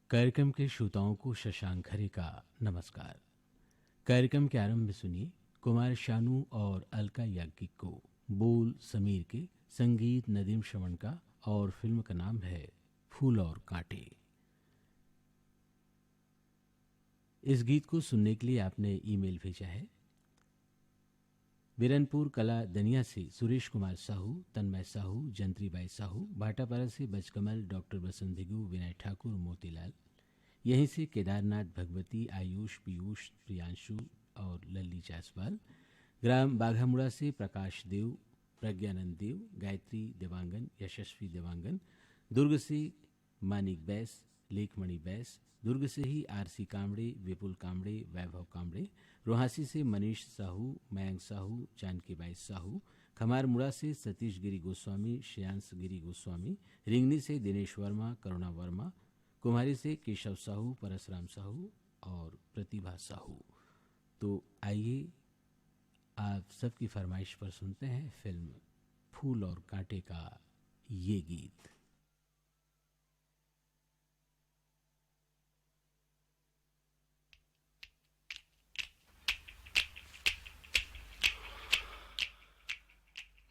कार्यक्रम के श्रोताओं को शशांक खरे का नमस्कार। कार्यक्रम के आरंभ में सुनिए कुमार शानू और अलका याग्निक को बोल समीर के, संगीत नदीम श्रवण का और फिल्म का नाम है फूल और कांटे। इस गीत को सुनने के लिए आपने ईमेल भेजा है बिरनपुर कला दनिया से सुरेश कुमार साहू, तन्मय साहू, जंत्रीबाई साहू, भाटापारा से बजकमल, डॉक्टर बसंत भिगू, विनय ठाकुर, मोतीलाल, यहीं से केदारनाथ, भगवती, आयुष, पीयूष, प्रियांशु और लल्ली जायसवाल, ग्राम बाघामुड़ा से प्रकाश देव, प्रज्ञानंद देव, गायत्री देवांगन, यशस्वी देवांगन, दुर्ग से मानिक बैस, लेखमणि बैस, दुर्ग से ही आरसी कामड़े, विपुल कामड़े, वैभव कामड़े, रोहासी से मनीष साहू, मयंक साहू, जानकीबाई साहू, खमारमुड़ा से सतीश गिरी गोस्वामी, श्रेयांश गिरी गोस्वामी, रिंगनी से दिनेश वर्मा, करुणा वर्मा, कुम्हारी से केशव साहू, परसराम साहू और प्रतिभा साहू। तो आइए आप सबकी फरमाइश पर सुनते हैं फिल्म फूल और कांटे का ये गीत।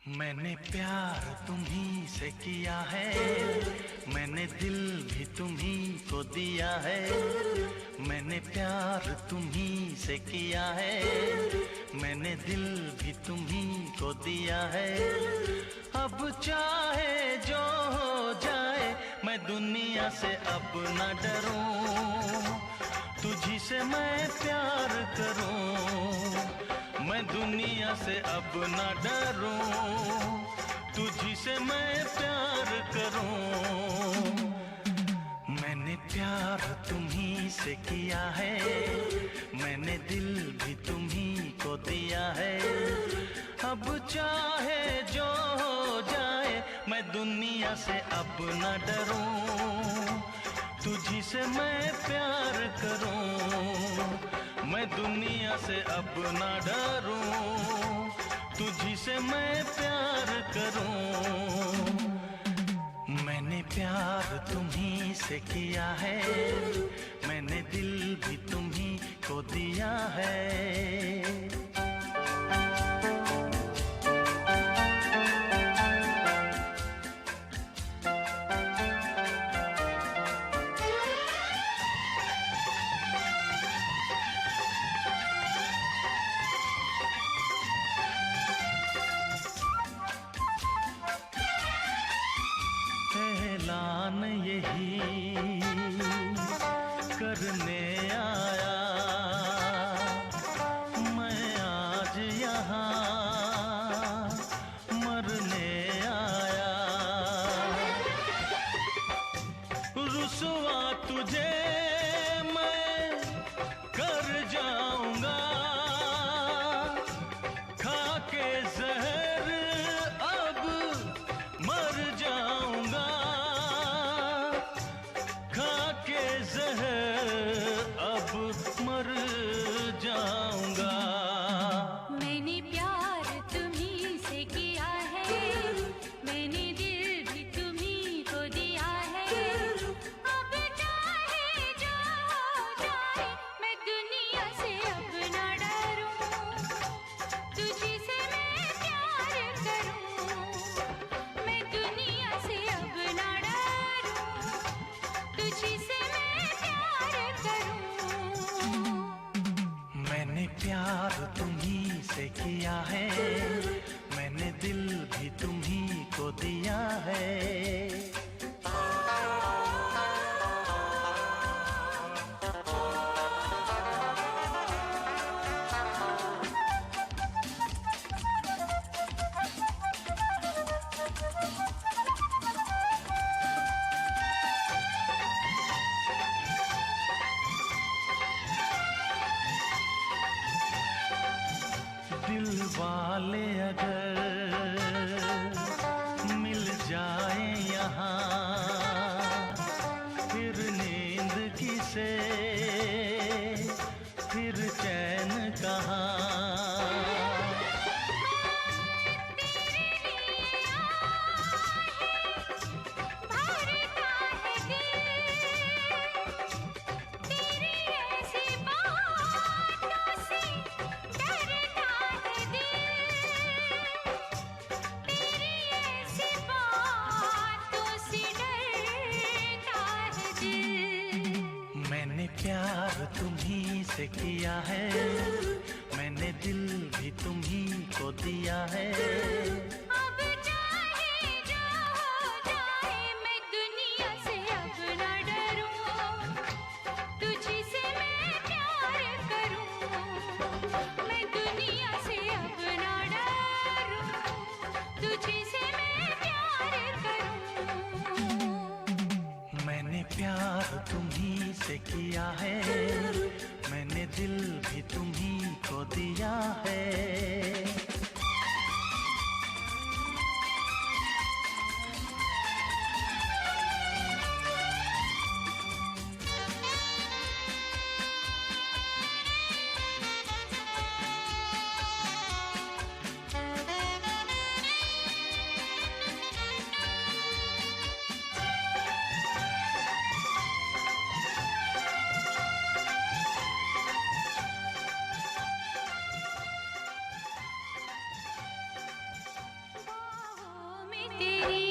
मैंने प्यार तुम्ही से किया है, मैंने दिल भी तुम्ही को दिया है। मैंने प्यार तुम्ही से किया है, मैंने दिल भी तुम्ही को दिया है। अब चाहे जो हो जाए मैं दुनिया से अब न डरूं, तुझी से मैं प्यार करूं। मैं दुनिया से अब न डरूं, तुझी से मैं प्यार करूं। मैंने प्यार तुम्ही से किया है, मैंने दिल भी तुम्ही को दिया है। अब चाहे जो हो जाए मैं दुनिया से अब न डरूं, तुझी से मैं प्यार करूं। मैं दुनिया से अब न डरूं, तुझी से मैं प्यार करूं। मैंने प्यार तुम्ही से किया है, मैंने दिल भी तुम्ही को दिया है। ऐलान यही करने आया मैं आज यहाँ, मरने आया। रुसवा तुझे मैं कर जाऊंगा, खा के जहर अब मर जाऊंगा। खा के जहर अब मर जाऊंगा। मैंने प्यार तुम्ही से किया है, मैंने दिल भी तुम्ही को दिया है। अब चाहे जो हो जाए मैं दुनिया से अब न डरूं, तुझी से मैं प्यार करूं। मैं दुनिया से अब न डरूं, तुझी से मैं प्यार करूं। मैंने प्यार तुम्ही से किया है, मैंने दिल भी तुम्ही को दिया है। दिल वाले अगर मिल जाए यहाँ, फिर नींद किसे, फिर चैन कहाँ। भरता है दिल प्यार तुम्ही से किया है, मैंने दिल भी तुम्ही को दिया है। अब चाहे जो हो जाए, मैं दुनिया से अब न डरूं, तुझी से मैं प्यार करूं। मैं दुनिया से अब न डरूं, तुझी से मैं प्यार करूं। मैंने प्यार तुम्ही से किया है, मैंने दिल भी तुम्ही को दिया है। बाहों में तेरी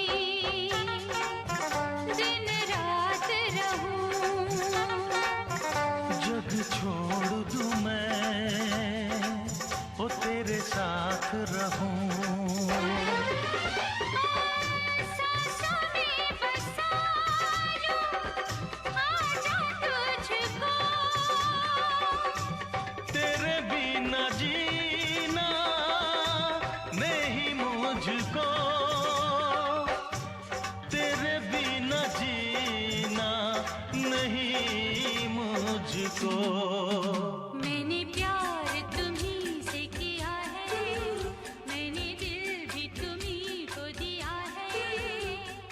दिन रात रहूं, जग छोड़ दूं मैं, वो तेरे साथ रहूं। सांसों में बसा लूं, आजा तुझको। तेरे बिना जीना नहीं मुझको, तेरे बिना जीना नहीं मुझको। मैंने प्यार तुम्ही से किया है, मैंने दिल भी तुम्ही को दिया है।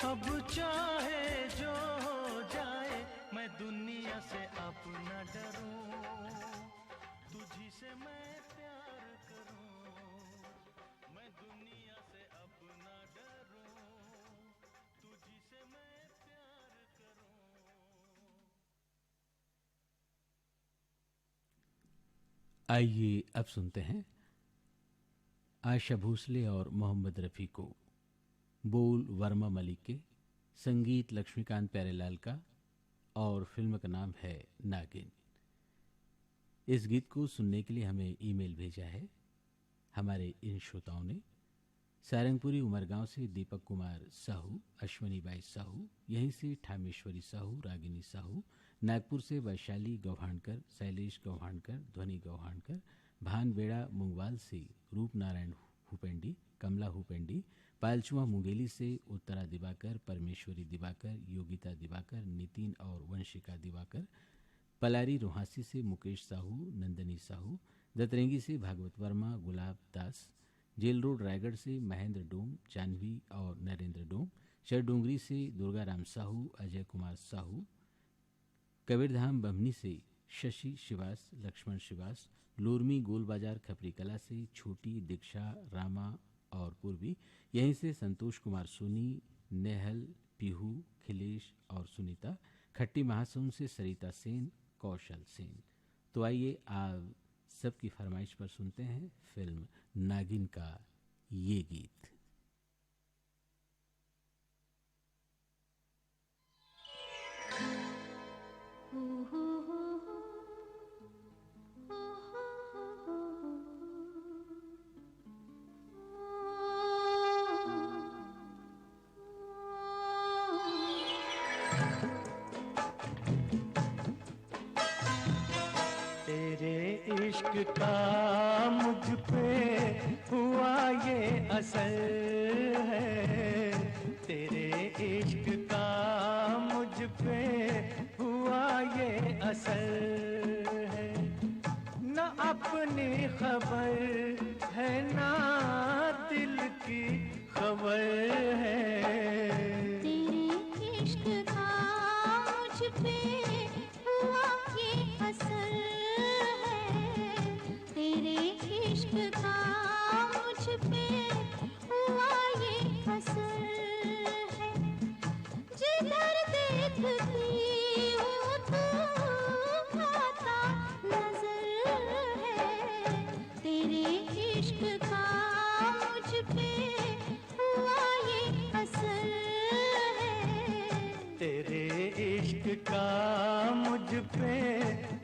अब चाहे जो हो जाए, मैं दुनिया से अब न डरूं, तुझी से मैं प्यार करूं। मैं दुनिया से अब न डरूं, तुझी से मैं प्यार करूं। आइए अब सुनते हैं आशा भोसले और मोहम्मद रफ़ी को, बोल वर्मा मलिक के, संगीत लक्ष्मीकांत प्यारेलाल का, और फिल्म का नाम है नागिन। इस गीत को सुनने के लिए हमें ईमेल भेजा है हमारे इन श्रोताओं ने। सारंगपुरी उमरगांव से दीपक कुमार साहू, अश्वनी बाई साहू, यहीं से ठामेश्वरी साहू, रागिनी साहू, नागपुर से वैशाली गौहानकर, शैलेश गौहानकर, ध्वनि गौहानकर, भानबेड़ा मुंगवाल से रूपनारायण हुपेंडी, कमला हुपेंडी, पायलचुआ मुंगेली से उत्तरा दिवाकर, परमेश्वरी दिवाकर, योगिता दिवाकर, नितिन और वंशिका दिवाकर, पलारी रोहासी से मुकेश साहू, नंदनी साहू, दतरेंगी से भागवत वर्मा, गुलाब दास, जेल रोड रायगढ़ से महेंद्र डोम, जानवी और नरेंद्र डोम, शरडोंगरी से दुर्गाराम साहू, अजय कुमार साहू, कबीरधाम बमनी से शशि शिवास, लक्ष्मण शिवास, लोरमी गोल बाजार खपरी कला से छोटी, दीक्षा, रामा और पूर्वी, यहीं से संतोष कुमार सोनी, नेहल, पीहू, खिलेश और सुनीता, खट्टी महासोम से सरिता सेन, कौशल सेन। तो आइए आप सबकी फरमाइश पर सुनते हैं फिल्म नागिन का ये गीत। तेरे इश्क का मुझ पे हुआ ये असर है, तेरे इश्क का मुझ पे हुआ ये असर है। न अपनी खबर है ना दिल की खबर है। तेरे इश्क का मुझ पे हुआ ये असर है, तेरे इश्क का मुझ पे हुआ ये असर है। जिधर देखती हूँ तू खाता नजर है, तेरे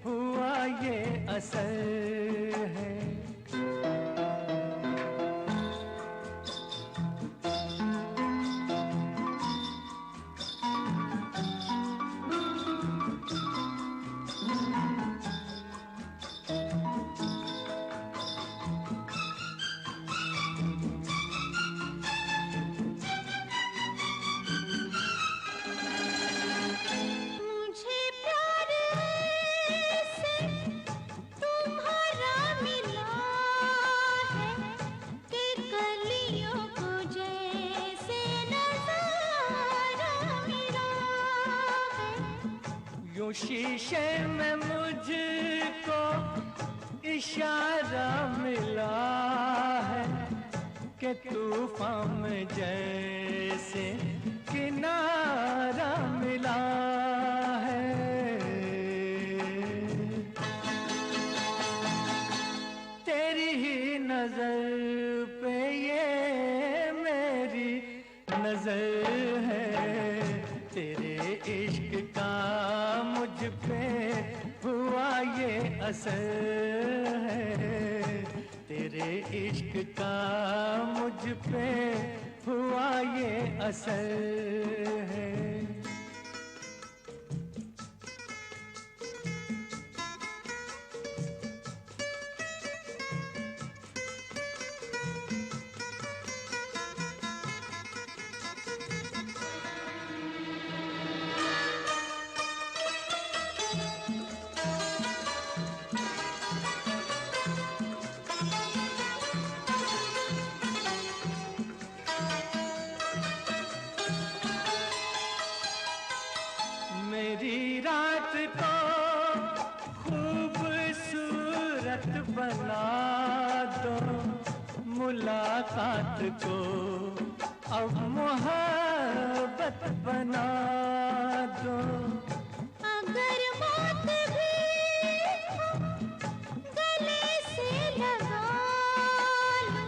हुआ ये असर है। मुझे प्यार से तुम्हारा मिला है कि कलियों को जैसे नजारा मिला है। यूं शीशे में मुझको इशारा मिला है कि तूफान में जैसे किनारा मिला है। तेरी ही नजर पे ये मेरी नजर है। तेरे इश्क का मुझ पे हुआ ये असर है। तेरे इश्क का मुझ पे हुआ ये असर है। मेरी रात को खूबसूरत बना दो, मुलाकात को अब मोहब्बत बना दो। अगर मौत भी गले से लगा लो,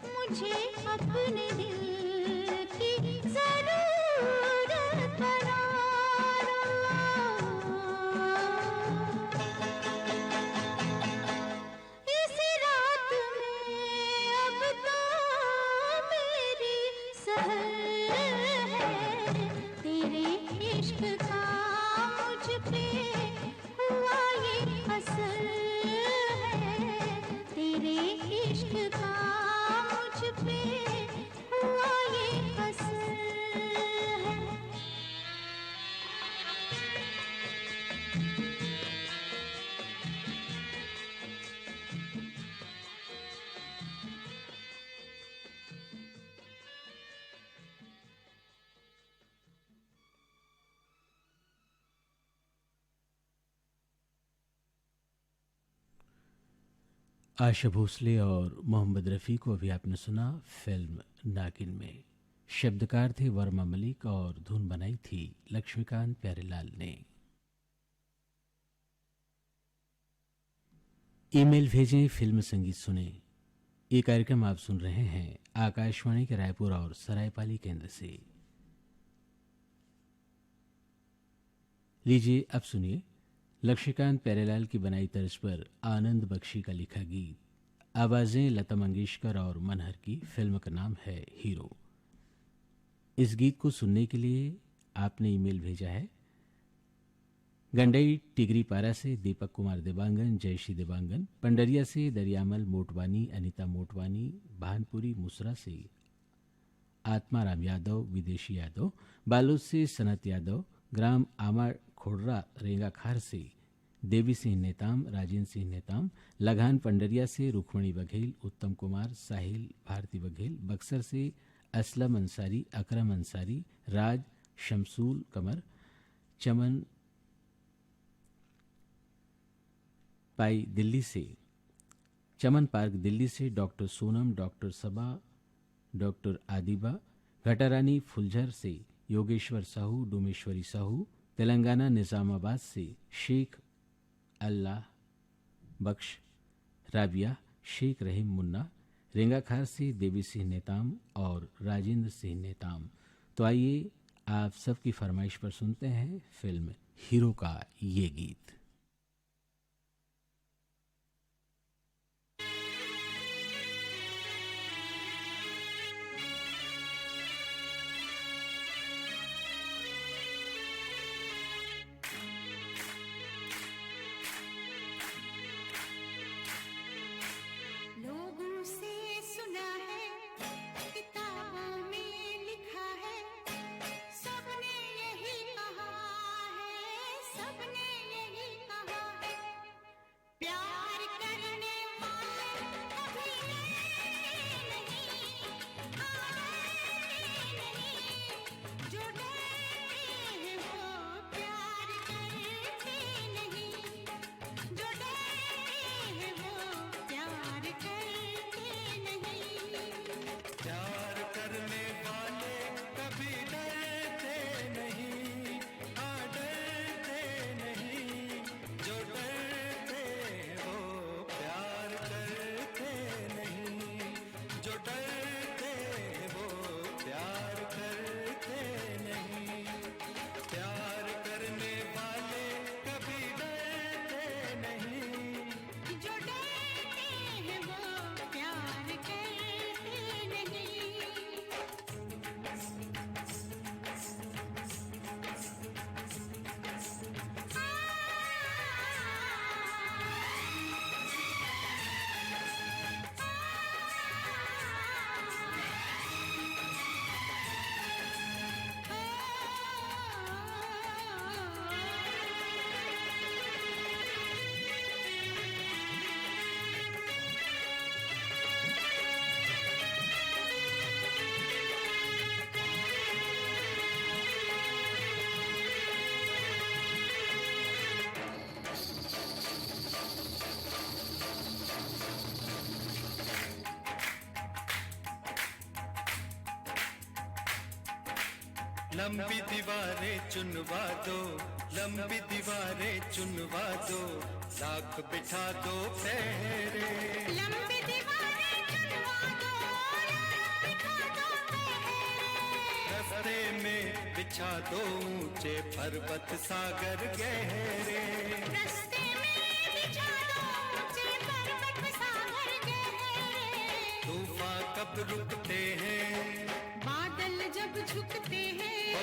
मुझे अपने दिल की जरूरत बना लो। इस रात में अब तो मेरी सहर है। तेरे इश्क का मुझ पे हुआ ये असर है। तेरे इश्क का मुझ पे हुआ ये असर है। आशा भोसले और मोहम्मद रफ़ी को अभी आपने सुना फिल्म नागिन में। शब्दकार थे वर्मा मलिक और धुन बनाई थी लक्ष्मीकांत प्यारेलाल ने। ईमेल भेजें, फिल्म संगीत सुने। ये कार्यक्रम आप सुन रहे हैं आकाशवाणी के रायपुर और सरायपाली केंद्र से। लीजिए अब सुनिए लक्ष्मीकांत प्यारेलाल की बनाई तर्ज पर आनंद बख्शी का लिखा गीत। आवाजें लता मंगेशकर और मनहर की। फिल्म का नाम है हीरो। इस गीत को सुनने के लिए आपने ईमेल भेजा है गंडई टिगरी पारा से दीपक कुमार देवांगन, जयश्री देवांगन, पंडरिया से दरियामल मोटवानी, अनीता मोटवानी, भानपुरी मुसरा से आत्माराम यादव, विदेशी यादव, बालोद से सनत यादव, ग्राम आमा खोड़रा रेंगाखार से देवी सिंह नेताम, राजेंद्र सिंह नेताम, लगान पंडरिया से रुक्मणी बघेल, उत्तम कुमार, साहिल भारती बघेल, बक्सर से असलम अंसारी, अकरम अंसारी, राज शमसूल कमर, चमन पाई दिल्ली से, चमन पार्क दिल्ली से डॉक्टर सोनम, डॉक्टर सबा, डॉक्टर आदिबा, घटारानी फुलझर से योगेश्वर साहू, डोमेश्वरी साहू, तेलंगाना निजामाबाद से शेख अल्लाह बख्श, राबिया, शेख रहीम मुन्ना, रेंगाखार से देवी सिंह नेताम और राजेंद्र सिंह नेताम। तो आइए आप सबकी फरमाइश पर सुनते हैं फिल्म हीरो का ये गीत। लंबी दीवारें चुनवा दो, लंबी दीवारें चुनवा दो, लाख बिठा दो पहरे। लंबी दीवारें चुनवा दो, लाख बिठा दो पहरे। रस्ते में बिछा दो ऊंचे पर्वत सागर गहरे। रस्ते में बिछा दो ऊंचे पर्वत सागर गहरे। तूफान कब रुकते हैं, बादल जब झुकते हैं, ओ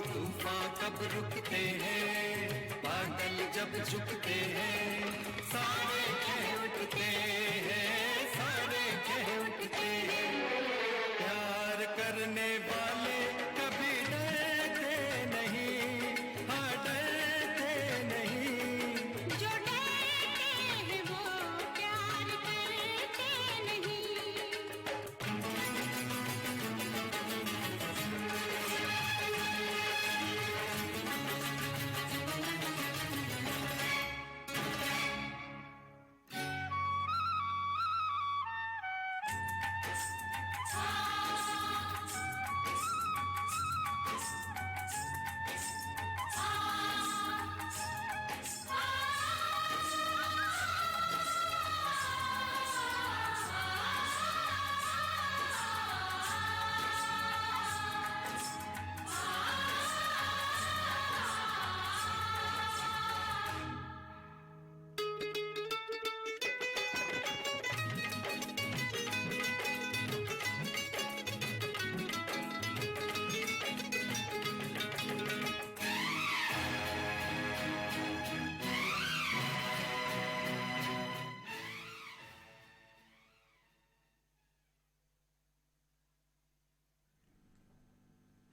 तूफान कब रुकते हैं, बादल जब झुकते हैं, सारे कह उठते हैं, सारे कह उठते हैं। प्यार करने वाले कभी डरते नहीं, हाँ डरते नहीं। जो डरते हैं वो प्यार करते नहीं।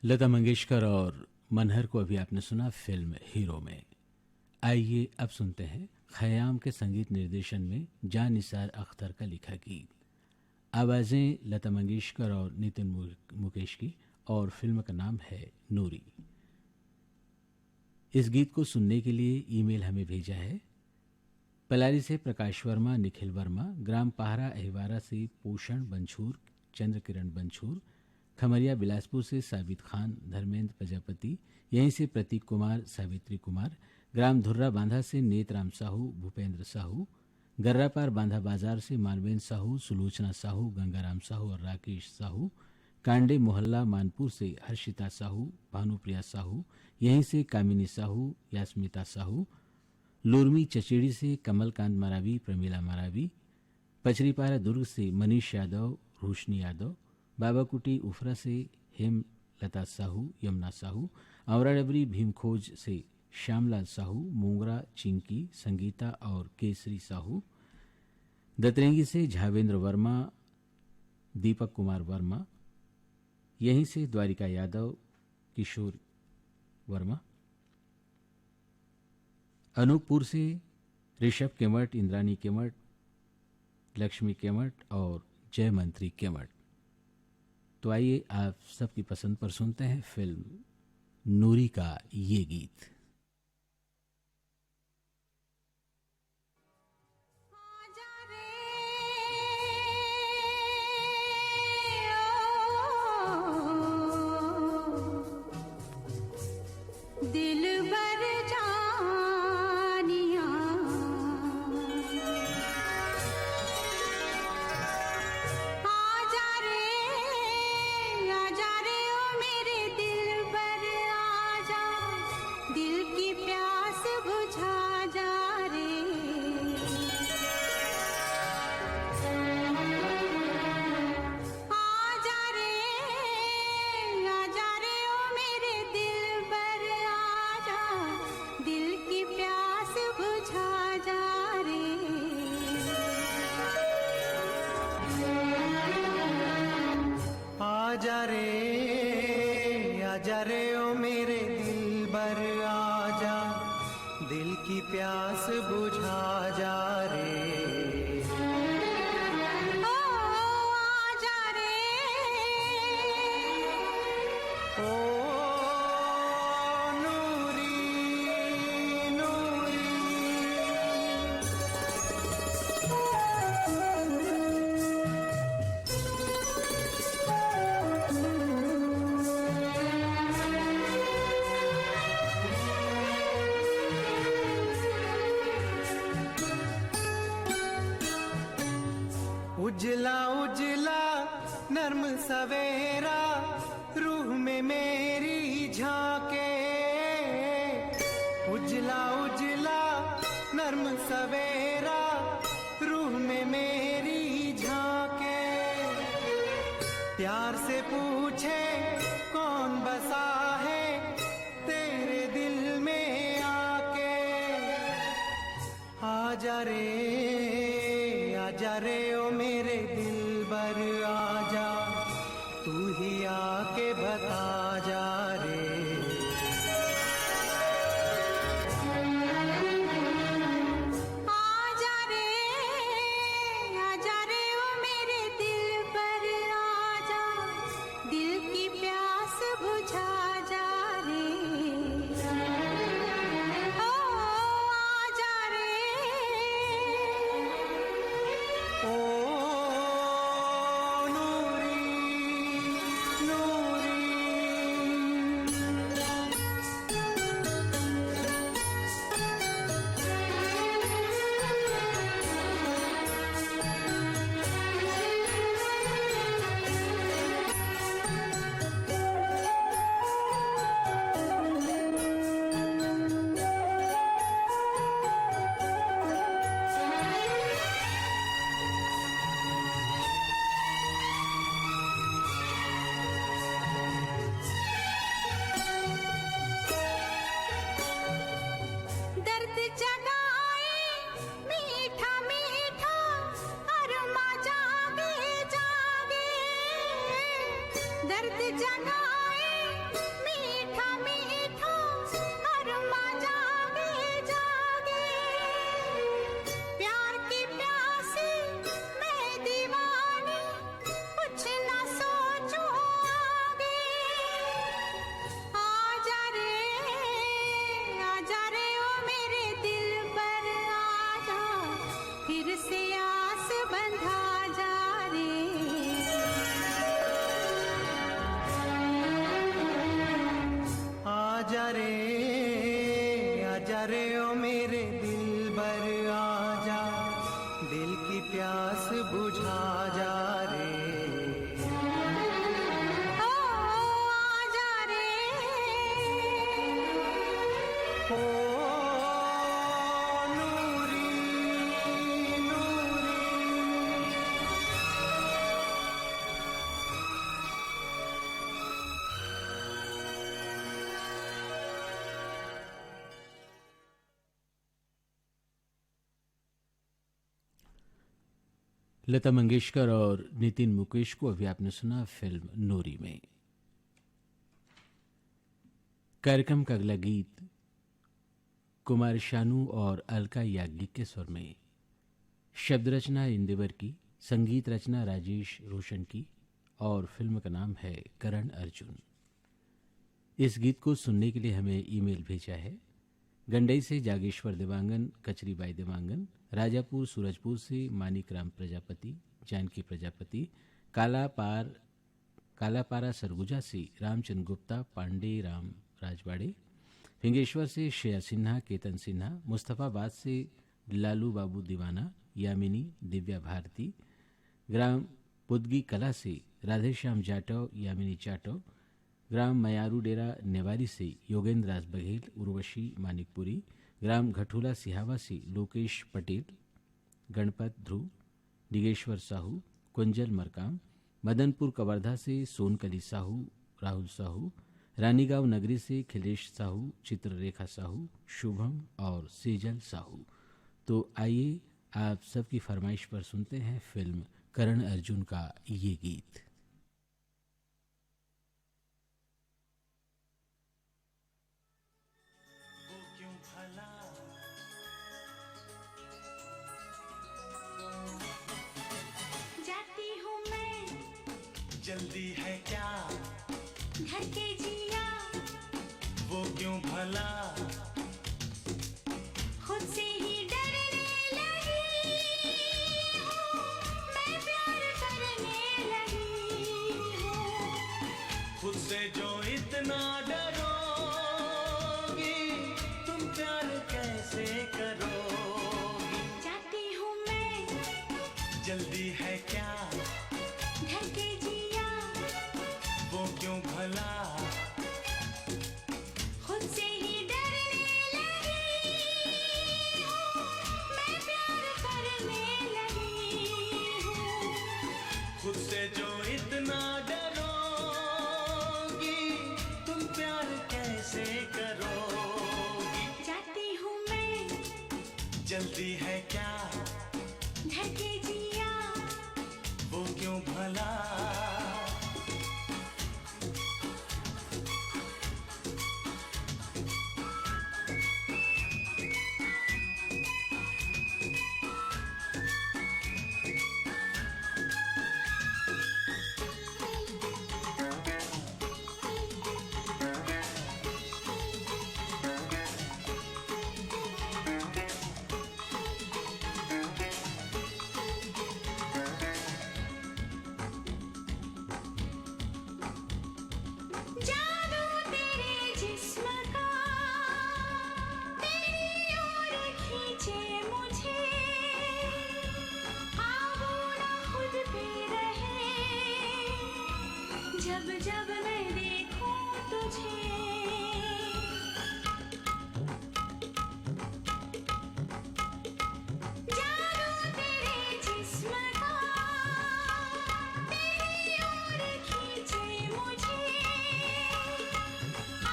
लता मंगेशकर और मनहर को अभी आपने सुना फिल्म हीरो में। आइए अब सुनते हैं खयाम के संगीत निर्देशन में जान निसार अख्तर का लिखा गीत। आवाज़ें लता मंगेशकर और नितिन मुकेश की, और फिल्म का नाम है नूरी। इस गीत को सुनने के लिए ईमेल हमें भेजा है पलारी से प्रकाश वर्मा, निखिल वर्मा, ग्राम पहारा अहिवारा से पोषण बंछूर, चंद्र किरण बंछूर, खमरिया बिलासपुर से साबित खान, धर्मेंद्र प्रजापति, यहीं से प्रतीक कुमार, सावित्री कुमार, ग्राम धुर्रा बांधा से नेतराम साहू, भूपेंद्र साहू, गर्रापार बांधा बाजार से मानवेंद्र साहू, सुलोचना साहू, गंगाराम साहू और राकेश साहू, कांडे मोहल्ला मानपुर से हर्षिता साहू, भानुप्रिया साहू, यहीं से कामिनी साहू, यास्मिता साहू, लुरमी चचेड़ी से कमलकांत मरावी, प्रमीला मरावी, पचरीपारा दुर्ग से मनीष यादव, रोशनी यादव, बाबाकुटी उफरा से हेमलता साहू, यमुना साहू, औराडबरी भीमखोज से श्यामलाल साहू, मोंगरा चिंकी, संगीता और केसरी साहू, दतरेंगी से झावेंद्र वर्मा, दीपक कुमार वर्मा, यहीं से द्वारिका यादव, किशोर वर्मा, अनूपपुर से ऋषभ केमट, इंद्रानी केमट, लक्ष्मी केमट और जयमंत्री केमट। तो आइए आप सबकी पसंद पर सुनते हैं फिल्म नूरी का ये गीत। आजा रे ओ मेरे दिल बर आजा, दिल की प्यास बुझा जा रे। उजला उजला नर्म सवेरा रूह में मेरी झांके, उजला उजला नर्म सवेरा रूह में मेरी झांके, प्यार से पूछे कौन बसा है तेरे दिल में आके, आजा रे ओ मेरे दिलबर आजा, तू ही आके बता जा रे। आजा रे ओ मेरे दिलबर आजा, दिल की प्यास बुझा जा रे। ओ आजा रे, ओ नूरी नूरी, दर्द जगाए मीठा मीठा अरमा जागे जागे, दर्द जगाए मीठा मीठा अरमा जागे जागे, प्यार की प्यासी मैं दीवानी कुछ ना सोचूं आगे, आजा रे ओ मेरे दिलबर आजा, फिर से आस बंधा जा रे। आजा रे ओ मेरे दिलबर आजा, दिल की प्यास बुझा जा रे। ओ आजा रे, ओ नूरी नूरी, लता मंगेशकर और नितिन मुकेश को अभी आपने सुना फिल्म नूरी में। कार्यक्रम का अगला गीत कुमार शानू और अलका याग्निक के स्वर में, शब्द रचना इंदिवर की, संगीत रचना राजेश रोशन की और फिल्म का नाम है करण अर्जुन। इस गीत को सुनने के लिए हमें ईमेल भेजा है गंडई से जागेश्वर देवांगन, कचरीबाई देवांगन, राजापुर सूरजपुर से मानिक राम प्रजापति, जानकी प्रजापति, कालापारा सरगुजा से रामचंद्र गुप्ता, पांडे राम राजवाड़े, फिंगेश्वर से श्रेया सिन्हा, केतन सिन्हा, मुस्तफाबाद से लालू बाबू दीवाना, यामिनी, दिव्या भारती, ग्राम पुदगी कला से राधेश्याम जाटव, यामिनी जाटव, ग्राम मयारू डेरा नेवारी से योगेंद्र राज बघेल, उर्वशी मानिकपुरी, ग्राम घठूला सिहावा से लोकेश पटेल, गणपत ध्रुव, डिगेश्वर साहू, कुंजल मरकाम, मदनपुर कवर्धा से सोनकली साहू, राहुल साहू, रानीगांव नगरी से खिलेश साहू, चित्ररेखा साहू, शुभम और सेजल साहू। तो आइए आप सबकी फरमाइश पर सुनते हैं फिल्म करण अर्जुन का ये गीत। जाती हूँ मैं, जल्दी है क्या, घर के जिया वो क्यों भला, खुद से ही डरने लगी हूँ, मैं प्यार करने लगी हूँ। खुद से जो इतना डरोगी, तुम प्यार कैसे करोगी। जाती हूँ मैं, जल्दी है क्या, जल्दी है क्या धड़के जिया वो क्यों भला जादू तेरे जिस्म का तेरी ओर खींचे मुझे आबू ना खुद पे रहे जब जब मैं देखूं तुझे जादू तेरे जिस्म का तेरी ओर खींचे मुझे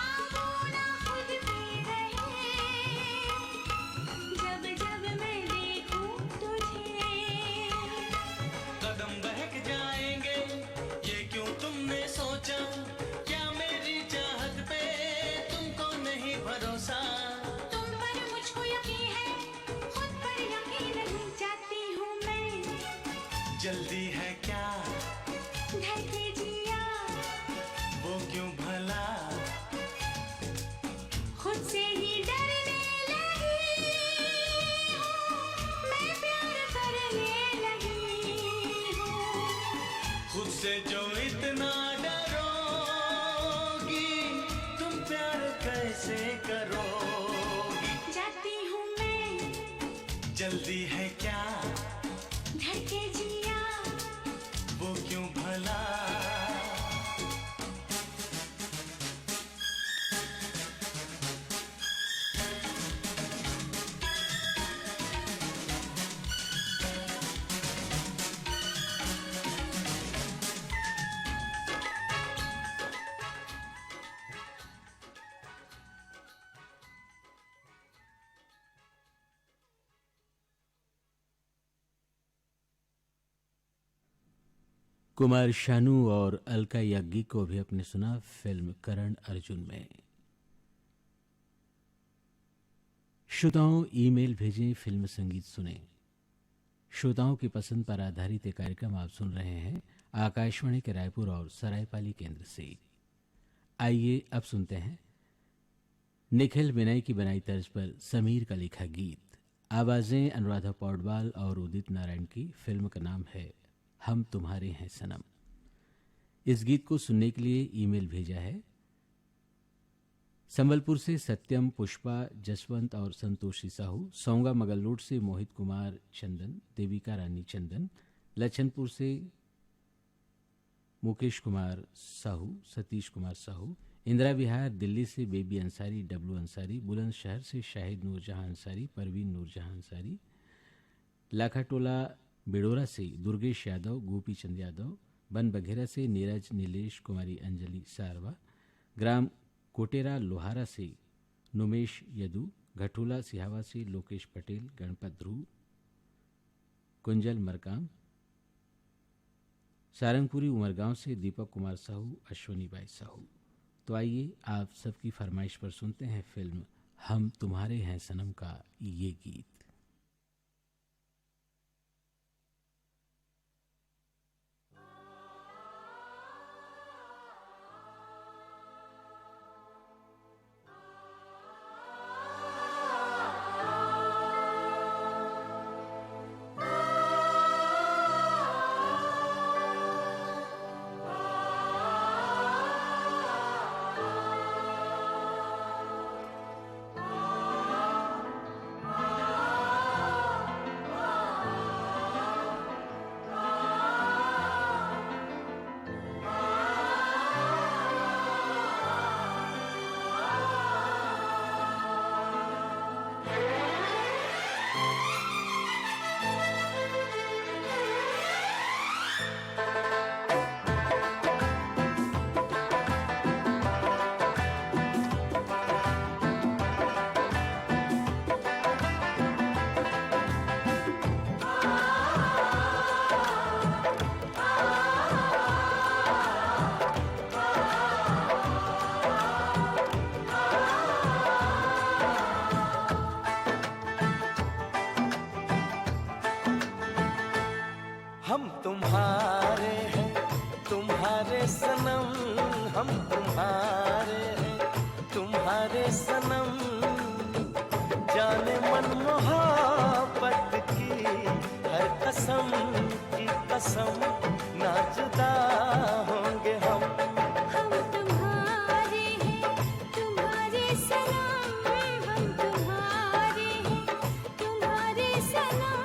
आबू ना खुद पे रहे जब जब मैं देखूं तुझे कदम बहक जाएंगे ये क्यों तुमने सोचा क्या मेरी चाहत पे तुमको नहीं भरोसा तुम पर मुझको यकीन है खुद पर यकीन नहीं चाहती हूँ मैं जल्दी है क्या धड़के जिया वो क्यों भला खुद से ही डरने लगी हूँ मैं प्यार करने लगी हूँ खुद से जो इतना डरोगी तुम प्यार कैसे करोगी जाती हूँ मैं जल्दी है क्या धड़के जिया वो क्यों भला कुमार शानू और अलका याग्निक को भी आपने सुना फिल्म करण अर्जुन में। श्रोताओं, ईमेल भेजें, फिल्म संगीत सुने। श्रोताओं की पसंद पर आधारित एक कार्यक्रम आप सुन रहे हैं आकाशवाणी के रायपुर और सरायपाली केंद्र से। आइए अब सुनते हैं निखिल विनय की बनाई तर्ज पर समीर का लिखा गीत। आवाजें अनुराधा पौडवाल और उदित नारायण की। फिल्म का नाम है हम तुम्हारे हैं सनम। इस गीत को सुनने के लिए ईमेल भेजा है संबलपुर से सत्यम, पुष्पा, जसवंत और संतोषी साहू। सौंगा मगललोड से मोहित कुमार चंदन, देविका रानी चंदन। लछनपुर से मुकेश कुमार साहू, सतीश कुमार साहू। इंदिरा विहार दिल्ली से बेबी अंसारी, डब्लू अंसारी। बुलंदशहर से शाहिद नूरजहां अंसारी, परवीन नूरजहां अंसारी। लाखाटोला बेड़ोरा से दुर्गेश यादव, गोपी चंद यादव। बन बघेरा से नीरज, नीलेश, कुमारी अंजलि सारवा। ग्राम कोटेरा लोहारा से नुमेश यदु। घटोला सिहावा से लोकेश पटेल, गणपत ध्रुव, कुंजल मरकाम। सारंगपुरी उमरगांव से दीपक कुमार साहू, अश्वनी बाई साहू। तो आइए आप सबकी फरमाइश पर सुनते हैं फिल्म हम तुम्हारे हैं सनम का ये गीत। तुम्हारे हैं, तुम्हारे सनम, हम तुम्हारे हैं, तुम्हारे सनम। जाने मन मोहब्बत की हर कसम की कसम, ना जुदा होंगे हम। हम तुम्हारे हैं, तुम्हारे सनम, हम तुम्हारे हैं, तुम्हारे सनम।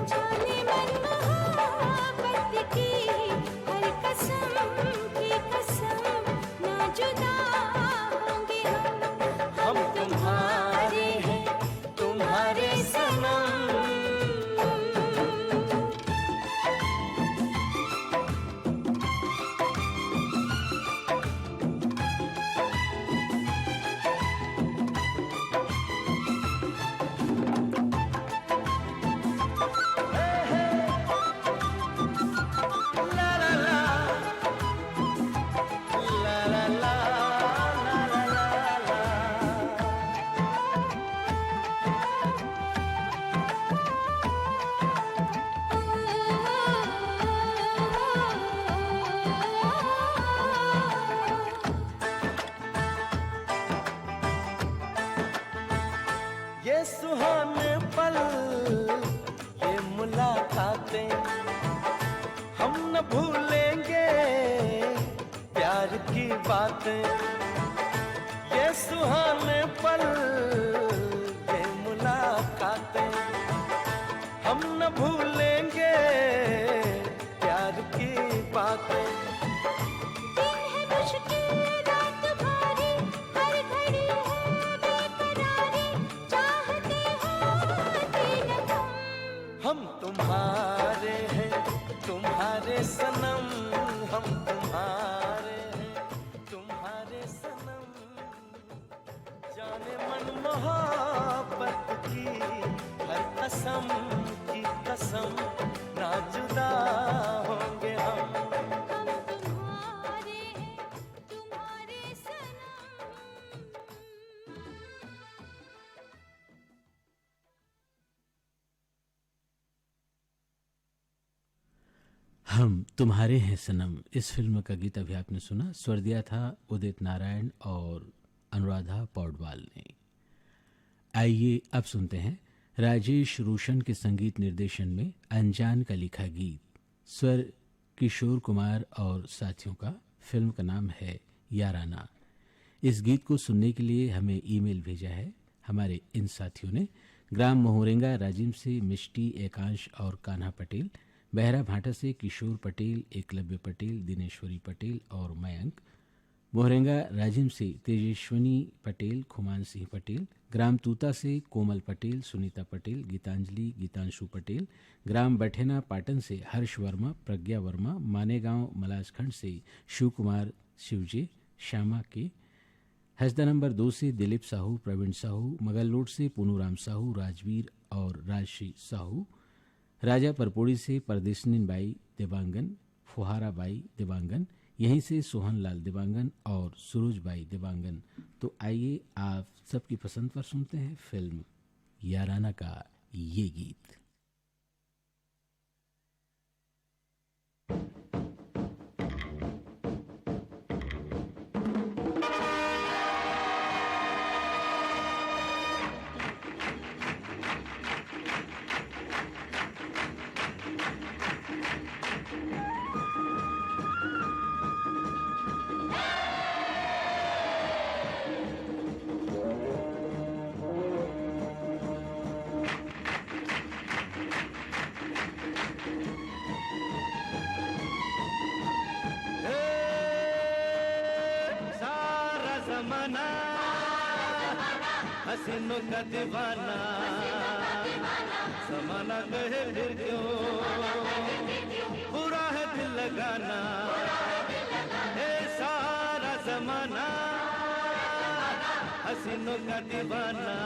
जाने मन मोहब्बत की हर कसम की कसम, ना जुदा होंगे हम। हम तुम्हारे हैं, तुम्हारे सनम। ला ला ला, ला ला ला, ला ला ला। ये सुहाने पल, ये मुलाकातें, हम न भूलेंगे प्यार की बातें। ये सुहाने पल, ये मुलाकातें, हम न भूलेंगे प्यार की बातें। दिन है मुश्किल, रात भारी, हर घड़ी है बेकरारी, चाहते होते न तुम। हम तुम्हारे हैं, तुम्हारे सनम, हम तुम्हारे हैं, तुम्हारे सनम। जाने मन मोहब्बत की हर कसम की कसम, ना जुदा होंगे हम। हम तुम्हारे हैं, तुम्हारे सनम। हम तुम्हारे हैं सनम, इस फिल्म का गीत अभी आपने सुना। स्वर दिया था उदित नारायण और अनुराधा पौडवाल ने। आइए अब सुनते हैं राजेश रोशन के संगीत निर्देशन में अनजान का लिखा गीत, स्वर किशोर कुमार और साथियों का। फिल्म का नाम है याराना। इस गीत को सुनने के लिए हमें ईमेल भेजा है हमारे इन साथियों ने। ग्राम मोहरेंगा राजिम से मिष्टी, एकांश और कान्हा पटेल, बहरा भाटा से किशोर पटेल, एकलव्य पटेल, दिनेश्वरी पटेल और मयंक, मोहरेंगा राजिम से तेजस्वनी पटेल, खुमान सिंह पटेल, ग्राम तूता से कोमल पटेल, सुनीता पटेल, गीतांजलि, गीतांशु पटेल, ग्राम बठेना पाटन से हर्ष वर्मा, प्रज्ञा वर्मा, मानेगांव मलाजखंड से शिव कुमार शिवजे, श्यामा के, हसदा नंबर 2 से दिलीप साहू, प्रवीण साहू, मगललोड से पूनूराम साहू, राजवीर और राजश्री साहू, राजा परपोड़ी से परदेशनीन बाई देवांगन, फुहारा बाई देवांगन, यहीं से सोहन लाल देवांगन और सुरुज बाई देवांगन। तो आइए आप सबकी पसंद पर सुनते हैं फिल्म याराना का ये गीत। हसीनों का दीवाना, समाना कहे फिर क्यों, बुरा है दिल लगाना। ए सारा जमाना हसीनों का दीवाना,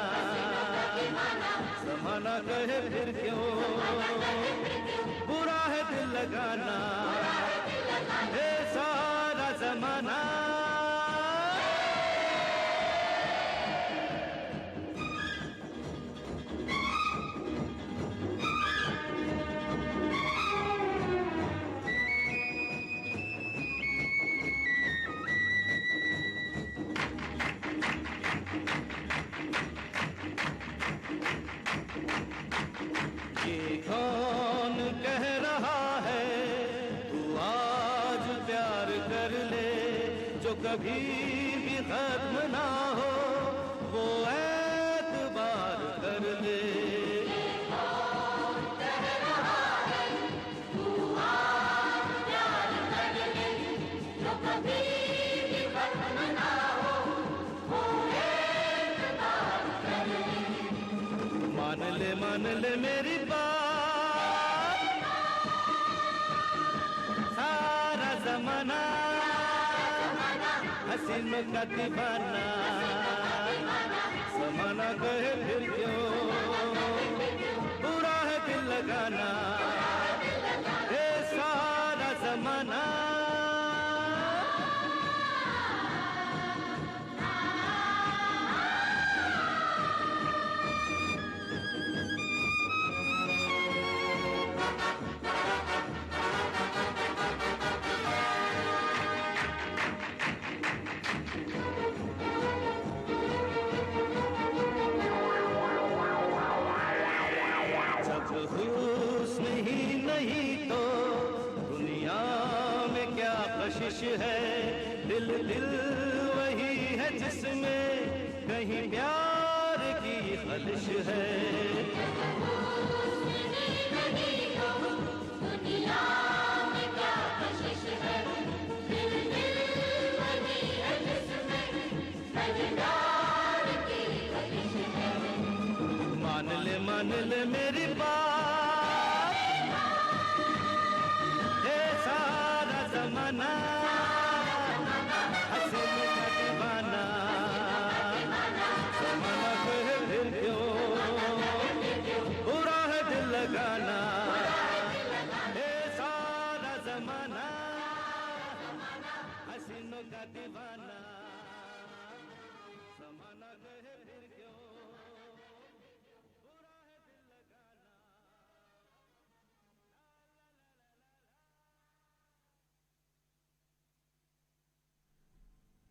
समाना कहे फिर क्यों, बुरा है दिल लगाना। ए सारा जमाना ये कौन कह रहा है तू आज प्यार कर ले, जो कभी भी खत्म ना हो वो एतबार कर ले। मान ले मेरी बात, सारा ज़माना हसीनों का दीवाना, ज़माना कहे फिर क्यों बुरा है दिल लगाना, ये सारा ज़माना। हुस्न ही नहीं तो दुनिया में क्या कशिश है, दिल दिल वही है जिसमें कहीं प्यार की खलिश है। मान ले मेरी बात, ये सारा ज़माना हसीन का दीवाना, ज़माना कहे फिर क्यों बुरा है दिल लगाना, ये सारा ज़माना हसीनों का दीवाना, ज़माना कहे फिर क्यों।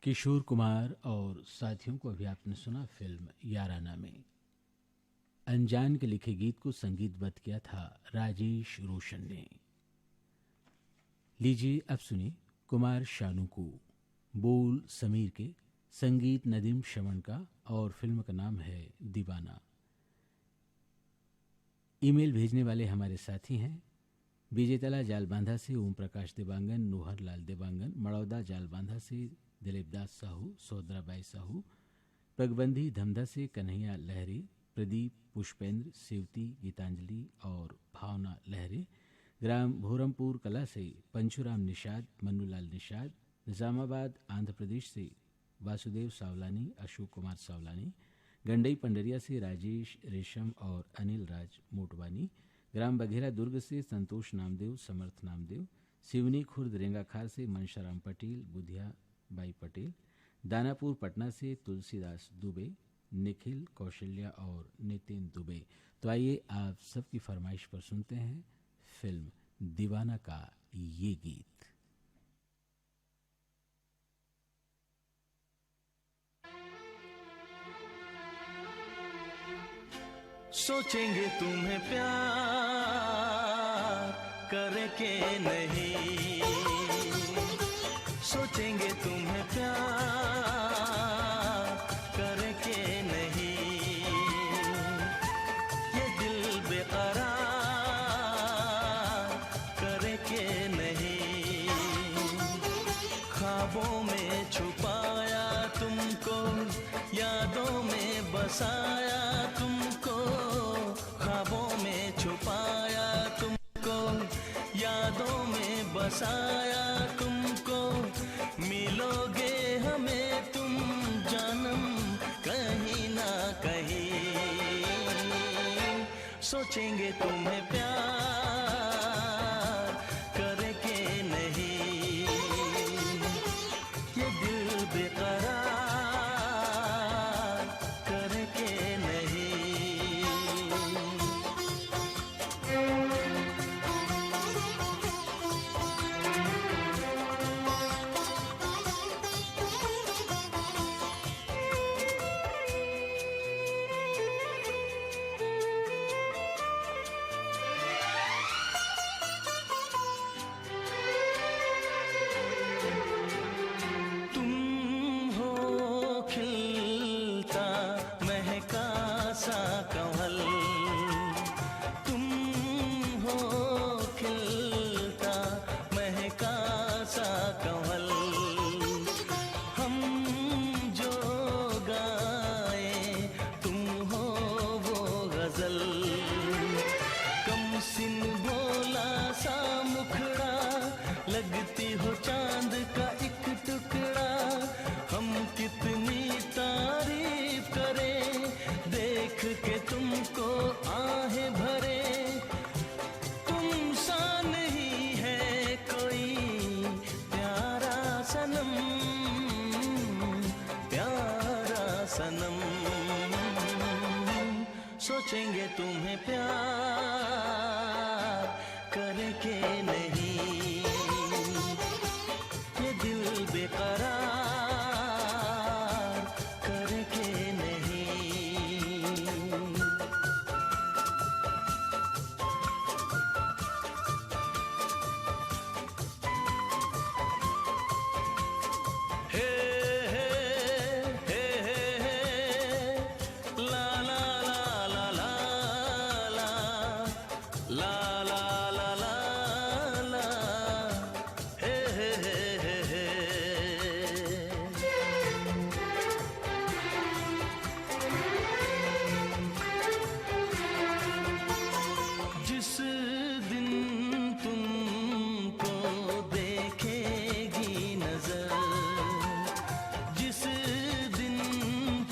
किशोर कुमार और साथियों को अभी आपने सुना फिल्म याराना में। अनजान के लिखे गीत को संगीतबद्ध किया था राजेश रोशन ने। लीजिए अब सुनिए कुमार शानू को, बोल समीर के, संगीत नदीम शमन का और फिल्म का नाम है दीवाना। ईमेल भेजने वाले हमारे साथी हैं विजेतला जालबांधा से ओम प्रकाश देवांगन, नोहर लाल देवांगन, मड़ौदा जालबांधा से दिलीप दास साहू, सोदराबाई साहू, पगबंदी धमधा से कन्हैया लहरी, प्रदीप पुष्पेंद्र, सेवती गीतांजलि और भावना लहरी, ग्राम भोरमपुर कला से पंचुराम निषाद, मन्नूलाल निषाद, निजामाबाद आंध्र प्रदेश से वासुदेव सावलानी, अशोक कुमार सावलानी, गंडई पंडरिया से राजेश रेशम और अनिल राज मोटवानी, ग्राम बघेरा दुर्ग से संतोष नामदेव, समर्थ नामदेव, सिवनी खुर्द रेंगाखार से मनशाराम पटेल, बुधिया बाई पटेल, दानापुर पटना से तुलसीदास दुबे, निखिल, कौशल्या और नितिन दुबे। तो आइए आप सबकी फरमाइश पर सुनते हैं फिल्म दीवाना का ये गीत। सोचेंगे तुम्हें प्यार करके नहीं, सोचेंगे तुम्हें प्यार करके नहीं, ये दिल बेकरार करके नहीं, ख्वाबों में छुपाया तुमको, यादों में बसाया तुमको, ख्वाबों में छुपाया तुमको, यादों में बसाया तुमको, मिलोगे हमें तुम जानम कहीं ना कहीं, सोचेंगे तुम्हें प्यार करके नहीं, ये दिल बेकरार करके नहीं। सोचेंगे तुम्हें प्यार करे के नहीं, ये दिल बेकरार करे के नहीं। हे हे हे हे हे ला ला ला ला ला ला ला ला ला ला हे हे हे हे जिस दिन तुमको देखेगी नजर, जिस दिन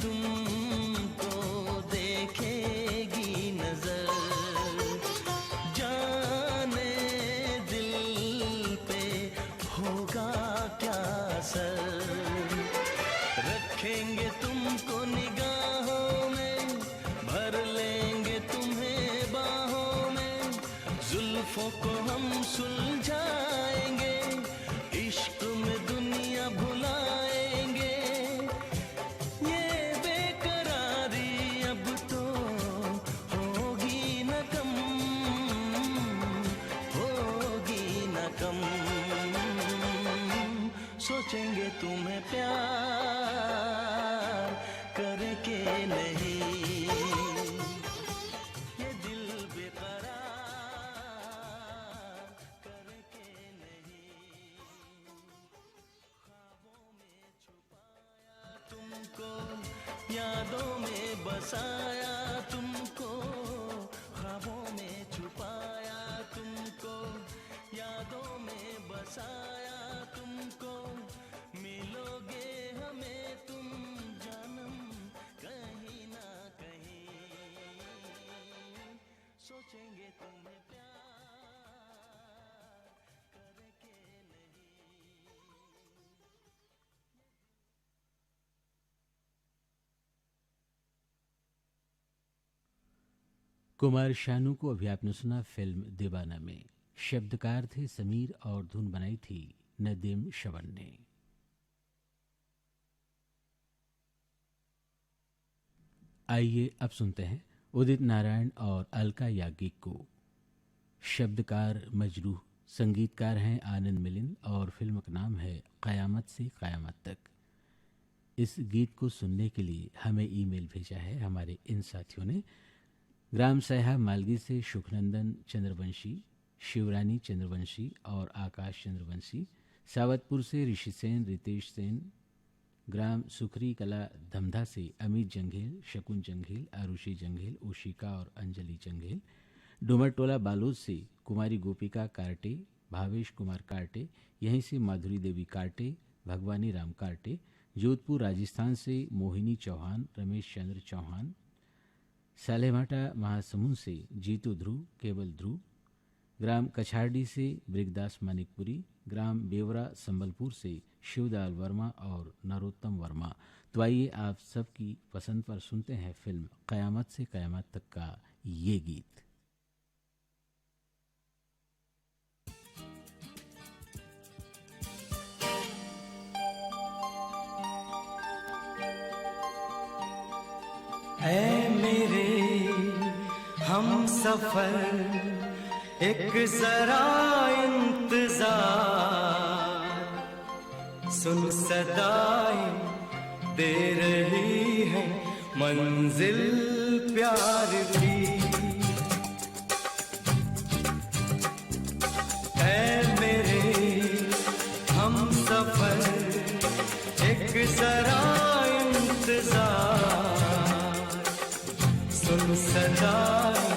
तुमको देखेगी नजर, जाने दिल पे होगा क्या असर। रखेंगे तुमको निगाहों में, भर लेंगे तुम्हें बाहों में, जुल्फों को हम सुलझाएंगे, इश्क में दुनिया भुलाएंगे। ये बेकरारी अब तो होगी न कम, होगी न कम। सोचेंगे तुम्हें प्यार करे के नहीं, ये दिल बेकरार करे के नहीं। ख्वाबों में छुपाया तुमको, यादों में बसाया तुमको, ख्वाबों में छुपाया तुमको, यादों में बसाया तुमको। मिलोगे हमें तुम जानम कहीं ना कहीं, सोचेंगे तुम्हें प्यार करे के नहीं। कुमार शानू को अभी आपने सुना फिल्म दीवाना में। शब्दकार थे समीर और धुन बनाई थी नदीम श्रवण ने। आइए अब सुनते हैं उदित नारायण और अलका याज्ञिक को। शब्दकार मजरूह, संगीतकार हैं आनंद मिलिंद और फिल्म का नाम है क़यामत से क़यामत तक। इस गीत को सुनने के लिए हमें ईमेल भेजा है हमारे इन साथियों ने। ग्राम सहा मालगी से सुखनंदन चंद्रवंशी, शिवरानी चंद्रवंशी और आकाश चंद्रवंशी। सावतपुर से ऋषि सेन, रितेश सेन। ग्राम सुखरी कला धमधा से अमित जंघेल, शकुन जंघेल, आरुषि जंघेल, ओशिका और अंजलि जंघेल। डुमरटोला बालोद से कुमारी गोपिका कार्टे, भावेश कुमार कार्टे। यहीं से माधुरी देवी कार्टे, भगवानी राम कार्टे। जोधपुर राजस्थान से मोहिनी चौहान, रमेश चंद्र चौहान। सालेमाटा महासमुंद से जीतू ध्रुव, केवल ध्रुव। ग्राम कछारडी से ब्रिगदास मानिकपुरी। ग्राम बेवरा संबलपुर से शिवदाल वर्मा और नरोत्तम वर्मा। तो आइए आप सबकी पसंद पर सुनते हैं फिल्म क़यामत से क़यामत तक का ये गीत। ऐ मेरे हम सफर एक जरा इंतजार, सुन सदाएं दे रही है मंजिल प्यार की। ऐ मेरे हम सफर एक जरा इंतजार, सुन सदाएं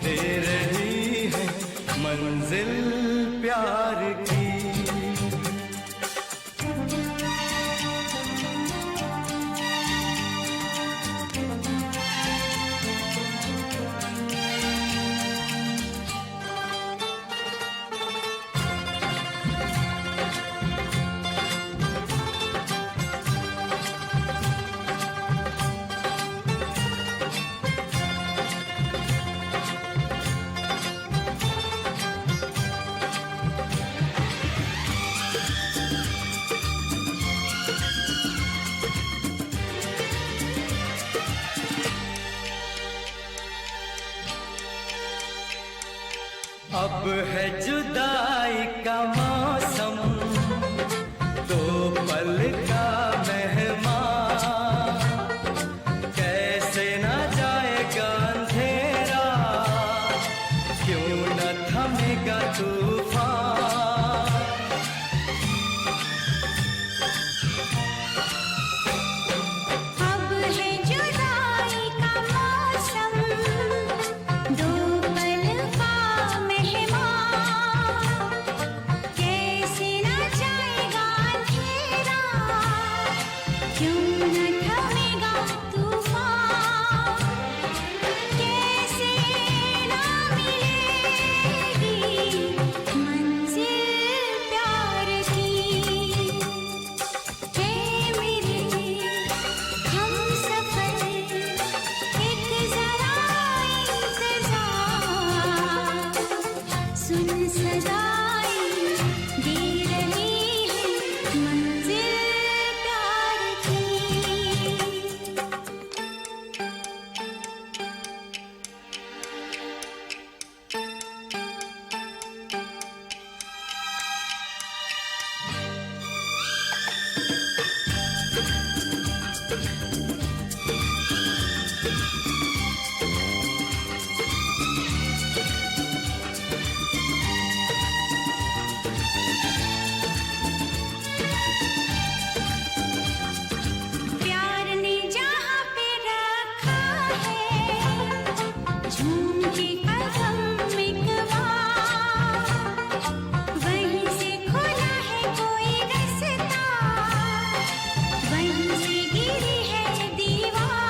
दे रही है मंजिल प्यार की। अब है जुदाई का मौसम, दो पल का मेहमान, कैसे ना जाएगा अंधेरा, क्यों न थमेगा तूफान। अब है जुदाई का मौसम, दो पल का मेहमान, कैसे न जाएगा अंधेरा, क्यों न थमेगा तूफान। कैसे न मिलेगी मंजिल प्यार की, है मेरे हमसफर एक जरा इंतजार, सुन सदाएं दे रही है मंजिल प्यार की। प्यार ने जहाँ पे रखा है झूम के कदम एक बार, वहीं से खुला है कोई रास्ता, वहीं से गिरी है दीवार।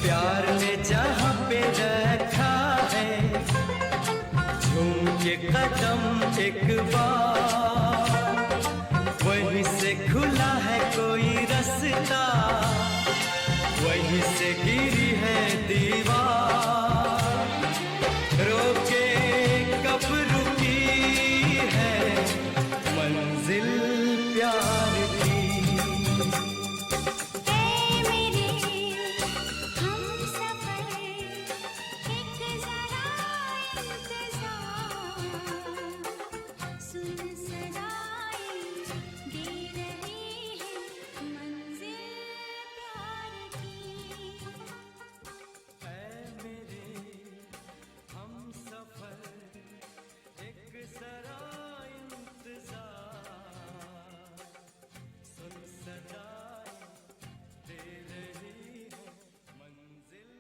प्यार ने जहाँ पे रखा है झूम के कदम एक बार, वहीं से खुला है कोई रास्ता, वहीं से गिरी है दीवार। रोके कब रुकी है मंजिल प्यार की। है मेरे हमसफर एक जरा इंतजार, सुन सदाएं दे रही है मंजिल प्यार की। ऐ मेरे हमसफर एक जरा इंतजार, सुन सदाएं दे रही है मंजिल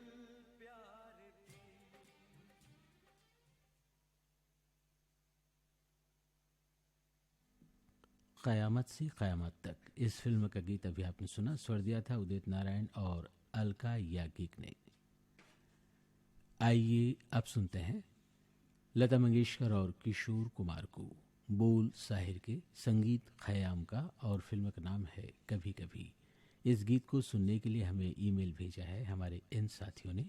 प्यार की। क़यामत से क़यामत तक, इस फिल्म का गीत अभी आपने सुना, स्वर दिया था उदित नारायण और अलका याग्निक ने। आइए अब सुनते हैं लता मंगेशकर और किशोर कुमार को, बोल साहिर के, संगीत खयाम का और फिल्म का नाम है कभी कभी। इस गीत को सुनने के लिए हमें ईमेल भेजा है हमारे इन साथियों ने।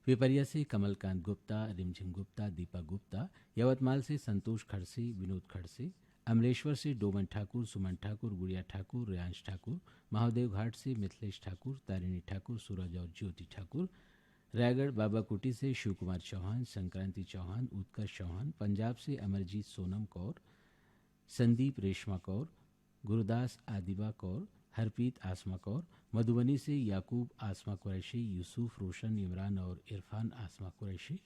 पिपरिया से कमलकांत गुप्ता, रिमझिम गुप्ता, दीपा गुप्ता, यवतमाल से संतोष खड़से, विनोद खड़से, अमलेश्वर से डोमन ठाकुर, सुमन ठाकुर, गुड़िया ठाकुर, रियांश ठाकुर, महादेव घाट से मिथिलेश ठाकुर, तारिणी ठाकुर, सूरज और ज्योति ठाकुर, रायगढ़ बाबाकुटी से शिव कुमार चौहान, संक्रांति चौहान, उत्कर्ष चौहान, पंजाब से अमरजीत सोनम कौर, संदीप रेशमा कौर, गुरदास आदिबा कौर, हरप्रीत आसमा कौर, मधुबनी से याकूब आसमा कुरैशी, यूसुफ रोशन, इमरान और इरफान आसमा कुरैशी,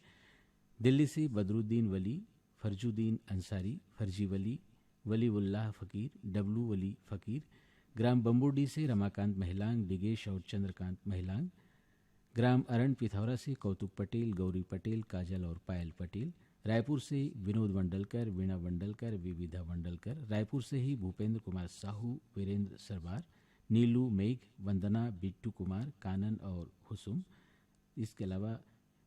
दिल्ली से बदरुद्दीन वली, फरजुद्दीन अंसारी, फर्जी वली, वलीउल्लाह फ़कीर, डब्लू वली फ़कीर, ग्राम बम्बूडी से रमाकांत महिलांग, डिगेश और चंद्रकांत महिलांग, ग्राम अरण पिथौरा से कौतुक पटेल, गौरी पटेल, काजल और पायल पटेल, रायपुर से विनोद वंडलकर, वीणा वंडलकर, विविधा वंडलकर, रायपुर से ही भूपेंद्र कुमार साहू, वीरेंद्र सरबार, नीलू मेघ, वंदना, बिट्टू कुमार, कानन और हुसुम। इसके अलावा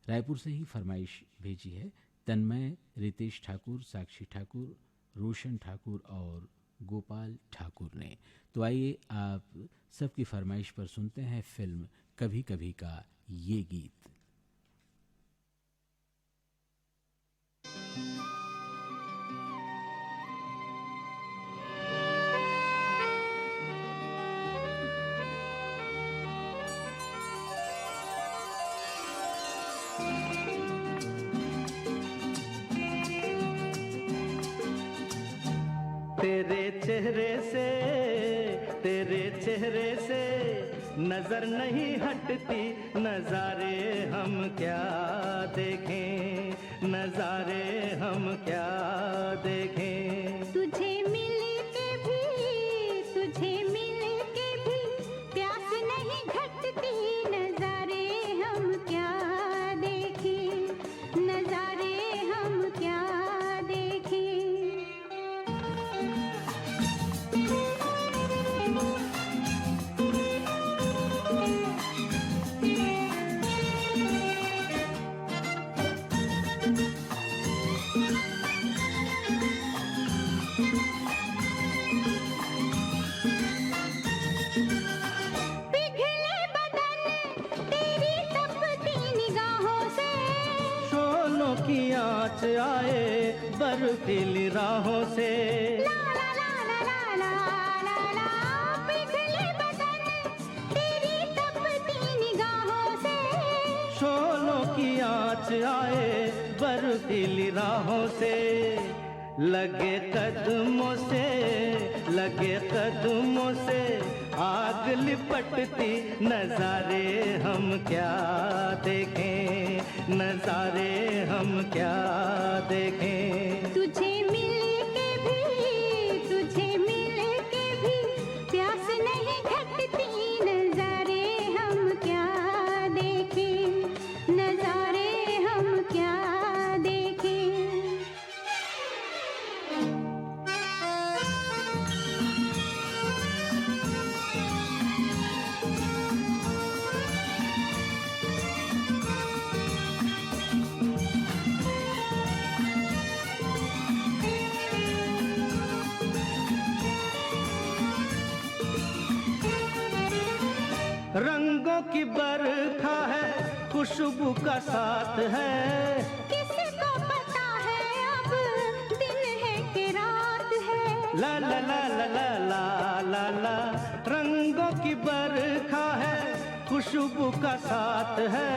रायपुर से ही फरमाइश भेजी है तन्मय, रितेश ठाकुर, साक्षी ठाकुर, रोशन ठाकुर और गोपाल ठाकुर ने। तो आइए आप सबकी फरमाइश पर सुनते हैं फिल्म कभी कभी का ये गीत। चेहरे से नजर नहीं हटती, नजारे हम क्या देखें, नजारे हम क्या देखें। तुझे मिल के भी प्यास नहीं घटती, नजारे हम क्या देखें, नजारे हम क्या देखें। पिघले बदन तेरी तपती निगाहों से, शोलों की आँच आए बर्फीली राहों से। ला ला ला ला ला ला ला ला। पिघले बदन तेरी तपती निगाहों से, शोलों की आँच आए बर्फीली राहों से। लगे कदमों से आग लिपटती, नजारे हम क्या देखें, नजारे हम क्या देखें। तुझे मिल के भी प्यास नहीं घटती, नजारे हम क्या देखें, नजारे हम क्या देखें। रंगों की बरखा है, खुशबू का साथ है। किसको पता है अब दिन है कि रात है। ला ला ला ला ला ला ला ला। रंगों की बरखा है, खुशबू का साथ है।